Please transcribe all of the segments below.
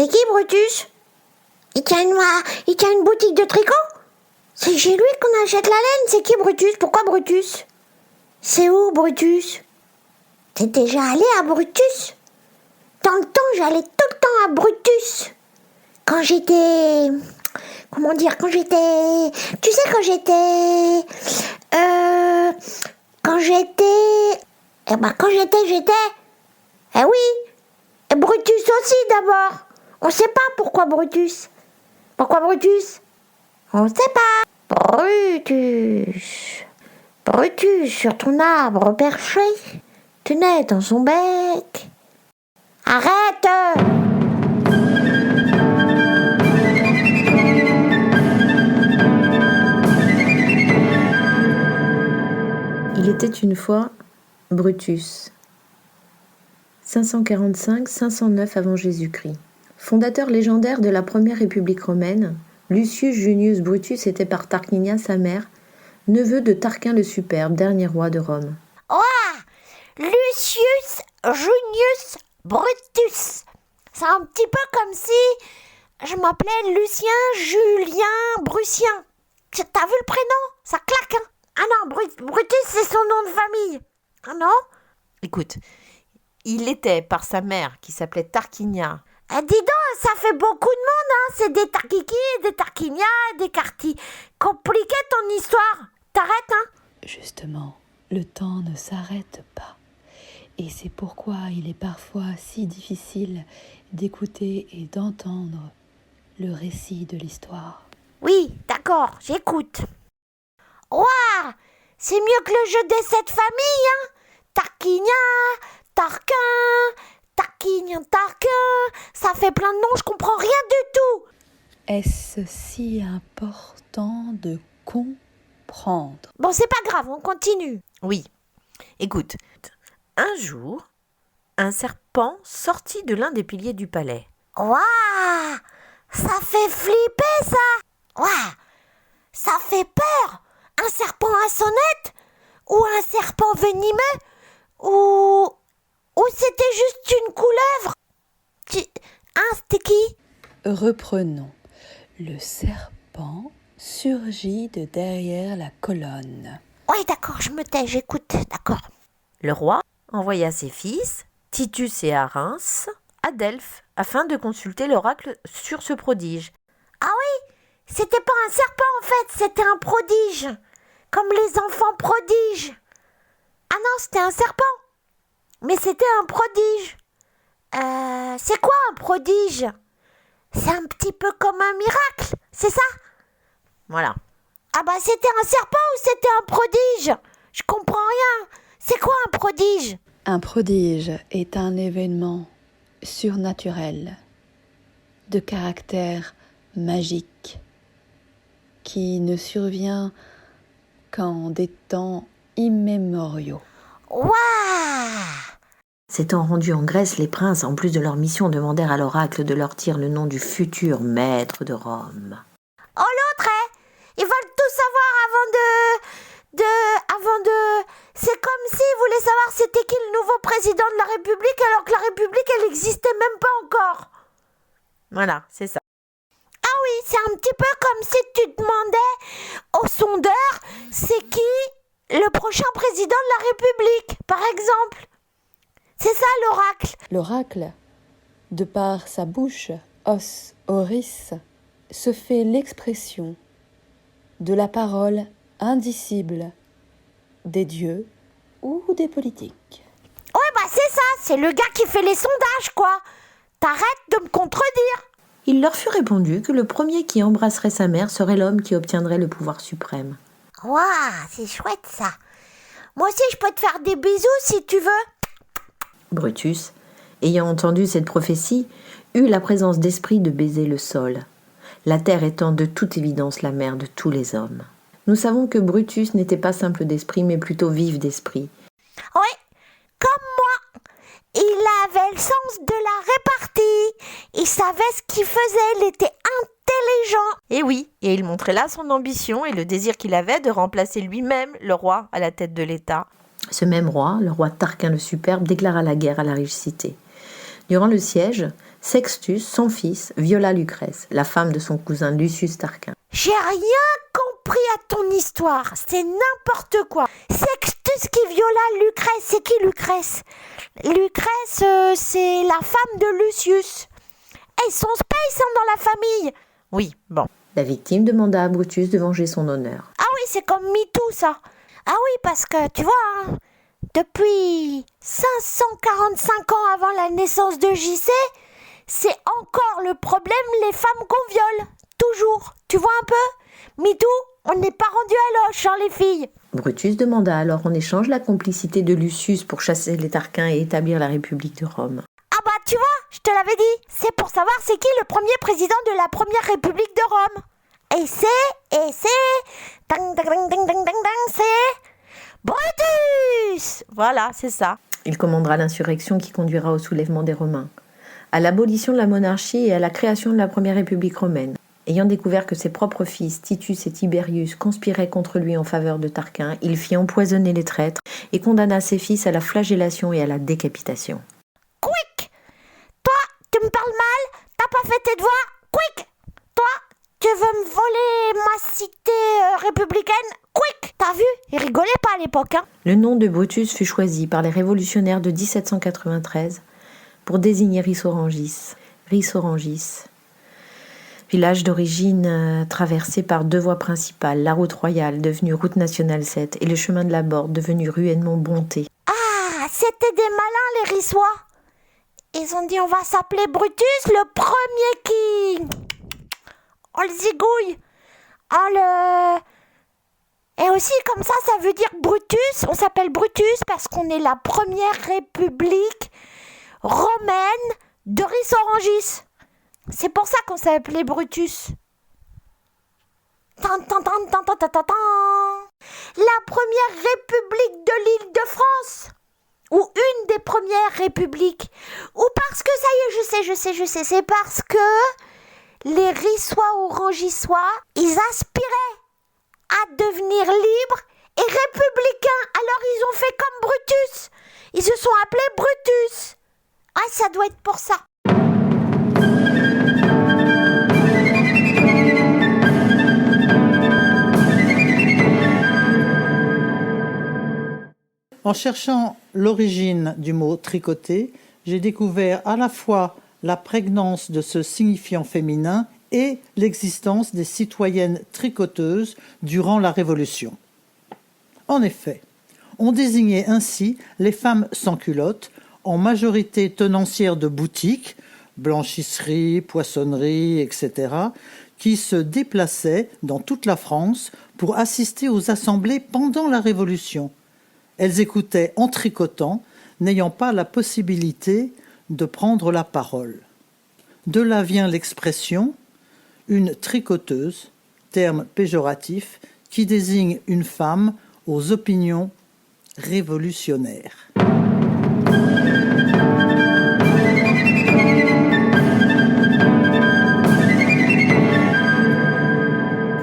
C'est qui, Brutus? Il tient une boutique de tricot? C'est chez lui qu'on achète la laine. C'est qui, Brutus? Pourquoi Brutus? C'est où, Brutus? T'es déjà allé à Brutus? Dans le temps, j'allais tout le temps à Brutus. Quand j'étais... Comment dire? Quand j'étais... Tu sais, quand j'étais... j'étais... Eh oui. Et Brutus aussi, d'abord. On sait pas pourquoi Brutus. Pourquoi Brutus? On sait pas. Brutus. Brutus, sur ton arbre perché, tenait dans son bec. Arrête! Il était une fois Brutus, 545-509 avant Jésus-Christ. Fondateur légendaire de la première république romaine, Lucius Junius Brutus était par Tarquinia sa mère, neveu de Tarquin le Superbe, dernier roi de Rome. Lucius Junius Brutus. C'est un petit peu comme si je m'appelais Lucien Julien Brutien. T'as vu le prénom? Ça claque, hein? Ah non, Brutus, c'est son nom de famille. Ah non? Écoute, il était par sa mère qui s'appelait Tarquinia. Dis donc, ça fait beaucoup de monde, hein? C'est des Tarkiki, des Tarquinia, des Carti. Compliqué ton histoire. T'arrêtes, hein? Justement, le temps ne s'arrête pas. Et c'est pourquoi il est parfois si difficile d'écouter et d'entendre le récit de l'histoire. Oui, d'accord, j'écoute. Ouah, c'est mieux que le jeu des 7 familles, hein? Tarquinia, Tarquin, Tarquinien, Tarquin, ça fait plein de noms, je comprends rien du tout. Est-ce si important de comprendre? Bon, c'est pas grave, on continue. Oui, écoute, un jour, un serpent sortit de l'un des piliers du palais. Ouah, ça fait flipper, ça. Ouah, ça fait peur. Un serpent à sonnette? Ou un serpent venimeux? Ou c'était juste une couleuvre? C'était qui? Reprenons. Le serpent surgit de derrière la colonne. Oui, d'accord, je me tais, j'écoute, d'accord. Le roi envoya ses fils, Titus et Arins, à Delphes, afin de consulter l'oracle sur ce prodige. Ah oui, c'était pas un serpent en fait, c'était un prodige. Comme les enfants prodiges. Ah non, c'était un serpent. Mais c'était un prodige. C'est quoi un prodige? C'est un petit peu comme un miracle, c'est ça? Voilà. Ah bah c'était un serpent ou c'était un prodige? Je comprends rien. C'est quoi un prodige? Un prodige est un événement surnaturel, de caractère magique, qui ne survient qu'en des temps immémoriaux. Waouh! S'étant rendus en Grèce, les princes, en plus de leur mission, demandèrent à l'oracle de leur dire le nom du futur maître de Rome. Oh l'autre, ils veulent tout savoir avant de... C'est comme s'ils voulaient savoir c'était qui le nouveau président de la République alors que la République, elle n'existait même pas encore. Voilà, c'est ça. Ah oui, c'est un petit peu comme si tu demandais au sondeur c'est qui le prochain président de la République, par exemple. C'est ça l'oracle. L'oracle, de par sa bouche, os oris, se fait l'expression de la parole indicible des dieux ou des politiques. Ouais, bah c'est ça, c'est le gars qui fait les sondages, quoi. T'arrêtes de me contredire. Il leur fut répondu que le premier qui embrasserait sa mère serait l'homme qui obtiendrait le pouvoir suprême. Waouh, c'est chouette ça. Moi aussi, je peux te faire des bisous si tu veux. Brutus, ayant entendu cette prophétie, eut la présence d'esprit de baiser le sol, la terre étant de toute évidence la mère de tous les hommes. Nous savons que Brutus n'était pas simple d'esprit, mais plutôt vif d'esprit. Oui, comme moi. Il avait le sens de la répartie. Il savait ce qu'il faisait, il était intelligent. Et oui, et il montrait là son ambition et le désir qu'il avait de remplacer lui-même le roi à la tête de l'État. Ce même roi, le roi Tarquin le Superbe, déclara la guerre à la riche cité. Durant le siège, Sextus, son fils, viola Lucrèce, la femme de son cousin Lucius Tarquin. J'ai rien compris à ton histoire, c'est n'importe quoi. Sextus qui viola Lucrèce, c'est qui Lucrèce? Lucrèce, c'est la femme de Lucius. Ils sont space dans la famille. Oui, bon. La victime demanda à Brutus de venger son honneur. Ah oui, c'est comme MeToo, ça. Ah oui, parce que, tu vois, hein, depuis 545 ans avant la naissance de JC, c'est encore le problème, les femmes qu'on viole. Toujours. Tu vois un peu? MeToo, on n'est pas rendu à l'oche, hein, les filles. Brutus demanda alors en échange la complicité de Lucius pour chasser les Tarquins et établir la République de Rome. Ah bah, tu vois, je te l'avais dit. C'est pour savoir c'est qui le premier président de la première République de Rome. Et c'est... Ding, ding, ding, ding, ding, ding, c'est... Brutus. Voilà, c'est ça. Il commandera l'insurrection qui conduira au soulèvement des Romains, à l'abolition de la monarchie et à la création de la première République romaine. Ayant découvert que ses propres fils, Titus et Tiberius, conspiraient contre lui en faveur de Tarquin, il fit empoisonner les traîtres et condamna ses fils à la flagellation et à la décapitation. Quick. Toi, tu me parles mal, t'as pas fait tes devoirs. Quick. Toi, tu veux me voler ma cité républicaine. Quick. T'as vu? Ils rigolaient pas à l'époque, hein. Le nom de Brutus fut choisi par les révolutionnaires de 1793 pour désigner Rissorangis. Rissorangis, village d'origine traversé par deux voies principales, la route royale devenue route nationale 7 et le chemin de la Borde devenu rue Edmond-Bonté. Ah, c'était des malins, les Rissois. Ils ont dit on va s'appeler Brutus, le premier qui... On le zigouille. On le... Et aussi, comme ça veut dire Brutus. On s'appelle Brutus parce qu'on est la première république romaine de Rissorangis. C'est pour ça qu'on s'est appelé Brutus. Tan, tan, tan, tan, tan, tan, tan, tan. La première république de l'Île-de-France. Ou une des premières républiques. Ou parce que, ça y est, je sais. C'est parce que les Rissois ou Rangissois, ils aspiraient à devenir libres et républicains. Alors ils ont fait comme Brutus. Ils se sont appelés Brutus. Ah, ça doit être pour ça. En cherchant l'origine du mot tricoter, j'ai découvert à la fois la prégnance de ce signifiant féminin et l'existence des citoyennes tricoteuses durant la Révolution. En effet, on désignait ainsi les femmes sans culottes, en majorité tenancières de boutiques, blanchisseries, poissonneries, etc., qui se déplaçaient dans toute la France pour assister aux assemblées pendant la Révolution. Elles écoutaient en tricotant, n'ayant pas la possibilité de prendre la parole. De là vient l'expression « une tricoteuse », terme péjoratif qui désigne une femme aux opinions révolutionnaires.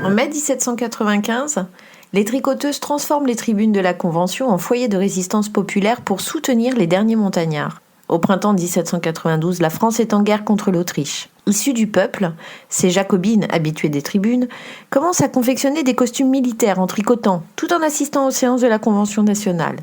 En mai 1795, les tricoteuses transforment les tribunes de la Convention en foyers de résistance populaire pour soutenir les derniers montagnards. Au printemps 1792, la France est en guerre contre l'Autriche. Issues du peuple, ces jacobines, habituées des tribunes, commencent à confectionner des costumes militaires en tricotant, tout en assistant aux séances de la Convention nationale.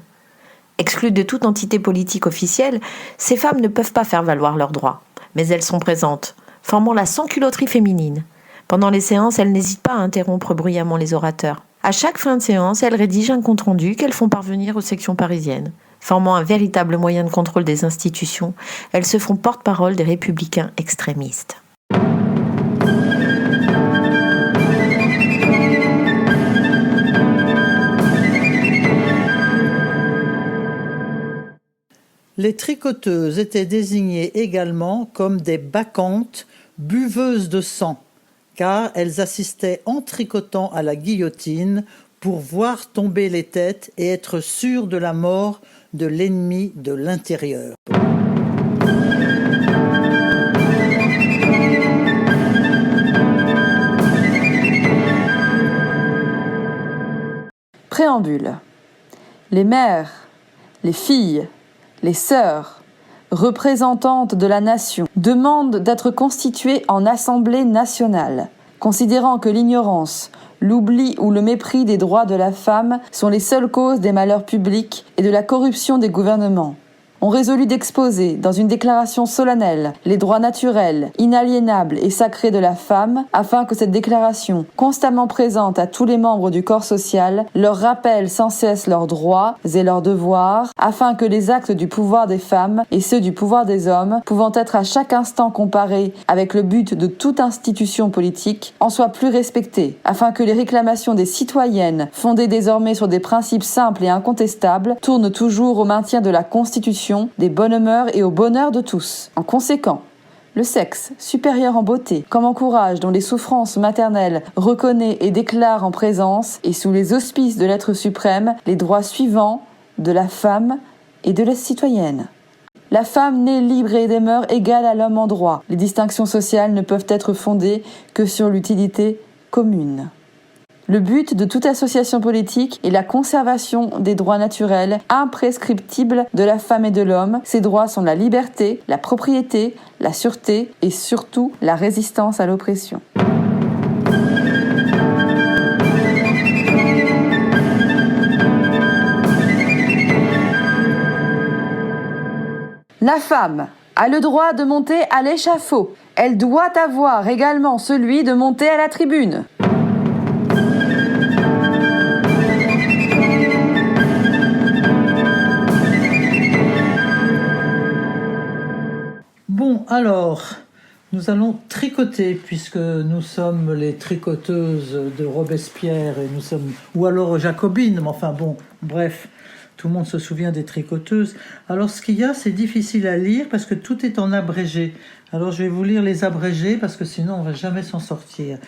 Exclues de toute entité politique officielle, ces femmes ne peuvent pas faire valoir leurs droits. Mais elles sont présentes, formant la sans-culotterie féminine. Pendant les séances, elles n'hésitent pas à interrompre bruyamment les orateurs. À chaque fin de séance, elles rédigent un compte-rendu qu'elles font parvenir aux sections parisiennes. Formant un véritable moyen de contrôle des institutions, elles se font porte-parole des républicains extrémistes. Les tricoteuses étaient désignées également comme des bacchantes buveuses de sang, car elles assistaient en tricotant à la guillotine pour voir tomber les têtes et être sûres de la mort de l'ennemi de l'intérieur. Préambule. Les mères, les filles, les sœurs, représentante de la nation, demande d'être constituée en Assemblée nationale, considérant que l'ignorance, l'oubli ou le mépris des droits de la femme sont les seules causes des malheurs publics et de la corruption des gouvernements, ont résolu d'exposer, dans une déclaration solennelle, les droits naturels, inaliénables et sacrés de la femme, afin que cette déclaration, constamment présente à tous les membres du corps social, leur rappelle sans cesse leurs droits et leurs devoirs, afin que les actes du pouvoir des femmes et ceux du pouvoir des hommes, pouvant être à chaque instant comparés avec le but de toute institution politique, en soient plus respectés, afin que les réclamations des citoyennes, fondées désormais sur des principes simples et incontestables, tournent toujours au maintien de la Constitution, des bonnes mœurs et au bonheur de tous. En conséquent, le sexe, supérieur en beauté, comme en courage dont les souffrances maternelles reconnaît et déclare en présence et sous les auspices de l'être suprême les droits suivants de la femme et de la citoyenne. La femme née libre et des mœurs égales à l'homme en droit. Les distinctions sociales ne peuvent être fondées que sur l'utilité commune. Le but de toute association politique est la conservation des droits naturels imprescriptibles de la femme et de l'homme. Ces droits sont la liberté, la propriété, la sûreté et surtout la résistance à l'oppression. La femme a le droit de monter à l'échafaud. Elle doit avoir également celui de monter à la tribune. Bon, alors, nous allons tricoter, puisque nous sommes les tricoteuses de Robespierre, et nous sommes, ou alors jacobines, mais enfin bon, bref, tout le monde se souvient des tricoteuses. Alors ce qu'il y a, c'est difficile à lire, parce que tout est en abrégé. Alors je vais vous lire les abrégés, parce que sinon on ne va jamais s'en sortir.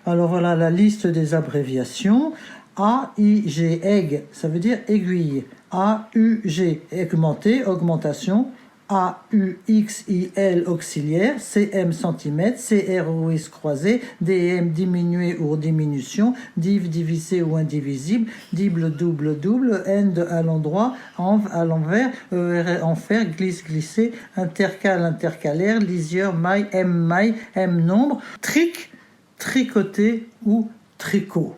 Alors voilà la liste des abréviations. A-I-G, aiguë, ça veut dire aiguille. A-U-G, augmenté, augmentation. A-U-X-I-L auxiliaire, C-M centimètre, C-R-O-S croisé, D-M diminué ou diminution, div divisé ou indivisible, dible double double, end à l'endroit, env à l'envers, ER enfer, glisse glissé, intercale intercalaire, lisieur, maille, M nombre, tric, tricoté ou tricot.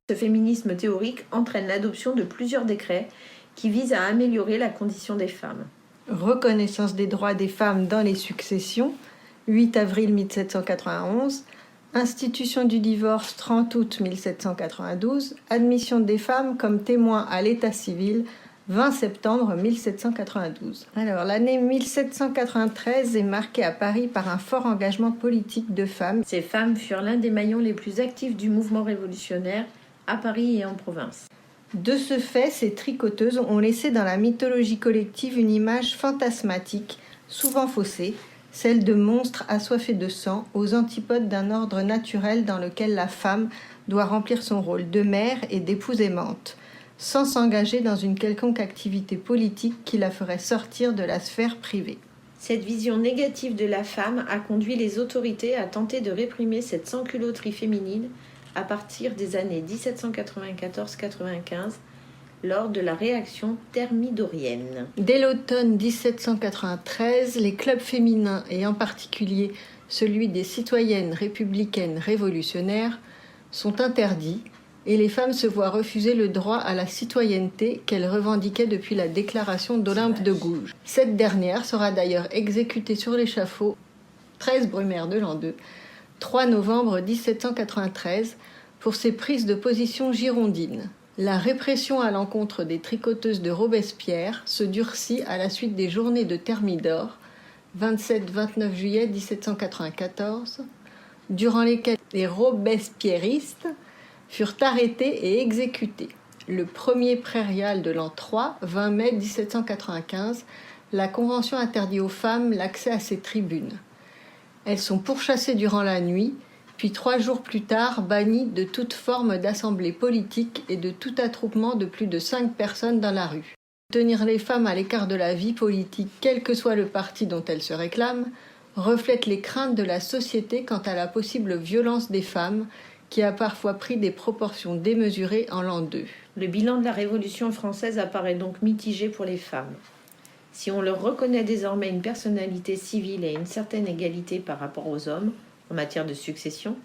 Ce féminisme théorique entraîne l'adoption de plusieurs décrets qui visent à améliorer la condition des femmes. Reconnaissance des droits des femmes dans les successions, 8 avril 1791, institution du divorce 30 août 1792, admission des femmes comme témoins à l'état civil 20 septembre 1792. Alors, l'année 1793 est marquée à Paris par un fort engagement politique de femmes. Ces femmes furent l'un des maillons les plus actifs du mouvement révolutionnaire à Paris et en province. De ce fait, ces tricoteuses ont laissé dans la mythologie collective une image fantasmatique, souvent faussée, celle de monstres assoiffés de sang, aux antipodes d'un ordre naturel dans lequel la femme doit remplir son rôle de mère et d'épouse aimante, sans s'engager dans une quelconque activité politique qui la ferait sortir de la sphère privée. Cette vision négative de la femme a conduit les autorités à tenter de réprimer cette sans-culotterie féminine à partir des années 1794-95, lors de la réaction thermidorienne. Dès l'automne 1793, les clubs féminins, et en particulier celui des citoyennes républicaines révolutionnaires, sont interdits et les femmes se voient refuser le droit à la citoyenneté qu'elles revendiquaient depuis la déclaration d'Olympe de Gouges. Cette dernière sera d'ailleurs exécutée sur l'échafaud 13 Brumaire de l'an 2, 3 novembre 1793, pour ses prises de position girondines. La répression à l'encontre des tricoteuses de Robespierre se durcit à la suite des journées de Thermidor, 27-29 juillet 1794, durant lesquelles les robespierristes furent arrêtés et exécutés. Le premier prairial de l'an 3, 20 mai 1795, la Convention interdit aux femmes l'accès à ces tribunes. Elles sont pourchassées durant la nuit, puis 3 jours plus tard bannies de toute forme d'assemblée politique et de tout attroupement de plus de 5 personnes dans la rue. Tenir les femmes à l'écart de la vie politique, quel que soit le parti dont elles se réclament, reflète les craintes de la société quant à la possible violence des femmes, qui a parfois pris des proportions démesurées en l'an 2. Le bilan de la Révolution française apparaît donc mitigé pour les femmes. Si on leur reconnaît désormais une personnalité civile et une certaine égalité par rapport aux hommes, en matière de succession,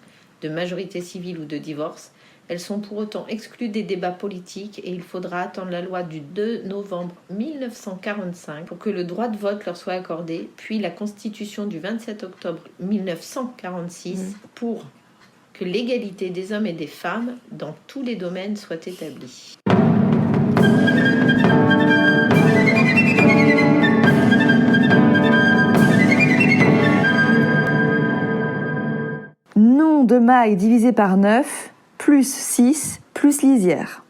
de majorité civile ou de divorce, elles sont pour autant exclues des débats politiques et il faudra attendre la loi du 2 novembre 1945 pour que le droit de vote leur soit accordé, puis la Constitution du 27 octobre 1946 pour que l'égalité des hommes et des femmes dans tous les domaines soit établie. Nom de maille divisé par 9, plus 6, plus lisière.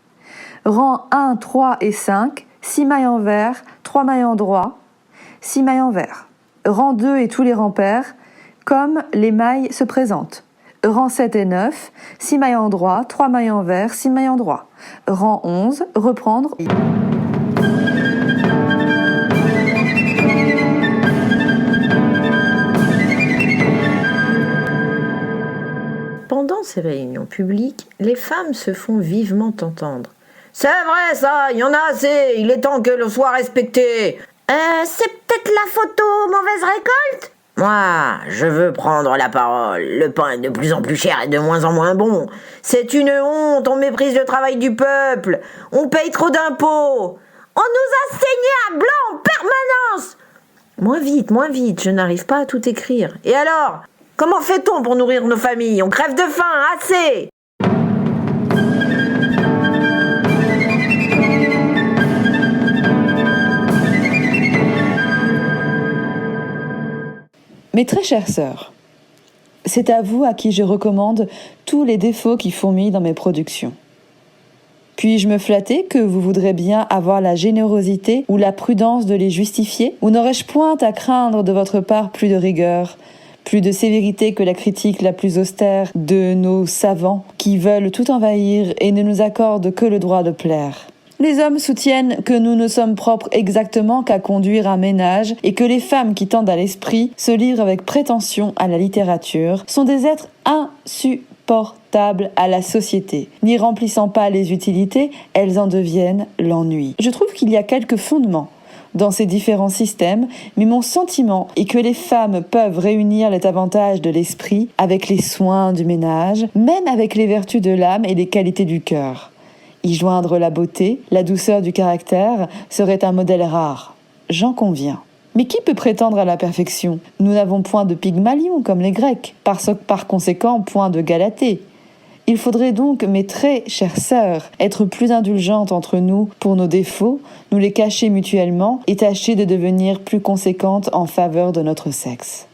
Rang 1, 3 et 5, 6 mailles en vert, 3 mailles en droit, 6 mailles en vert. Rang 2 et tous les rangs pairs, comme les mailles se présentent. Rang 7 et 9, 6 mailles en droit, 3 mailles en vert, 6 mailles en droit. Rang 11, reprendre. Pendant ces réunions publiques, les femmes se font vivement entendre. « C'est vrai ça, il y en a assez, il est temps que l'on soit respecté. » C'est peut-être la photo mauvaise récolte? Moi, je veux prendre la parole. Le pain est de plus en plus cher et de moins en moins bon. C'est une honte, on méprise le travail du peuple. On paye trop d'impôts. On nous a saigné à blanc en permanence. Moins vite, je n'arrive pas à tout écrire. Et alors ? Comment fait-on pour nourrir nos familles ? On crève de faim, assez ! Mes très chères sœurs, c'est à vous à qui je recommande tous les défauts qui fourmillent dans mes productions. Puis-je me flatter que vous voudrez bien avoir la générosité ou la prudence de les justifier ? Ou n'aurais-je point à craindre de votre part plus de rigueur, plus de sévérité que la critique la plus austère de nos savants qui veulent tout envahir et ne nous accordent que le droit de plaire ? Les hommes soutiennent que nous ne sommes propres exactement qu'à conduire un ménage et que les femmes qui tendent à l'esprit, se livrent avec prétention à la littérature, sont des êtres insupportables à la société. N'y remplissant pas les utilités, elles en deviennent l'ennui. Je trouve qu'il y a quelques fondements dans ces différents systèmes, mais mon sentiment est que les femmes peuvent réunir les avantages de l'esprit avec les soins du ménage, même avec les vertus de l'âme et les qualités du cœur. Y joindre la beauté, la douceur du caractère serait un modèle rare. J'en conviens. Mais qui peut prétendre à la perfection ? Nous n'avons point de Pygmalion comme les Grecs, par conséquent point de Galatée. Il faudrait donc, mes très chères sœurs, être plus indulgentes entre nous pour nos défauts, nous les cacher mutuellement et tâcher de devenir plus conséquentes en faveur de notre sexe.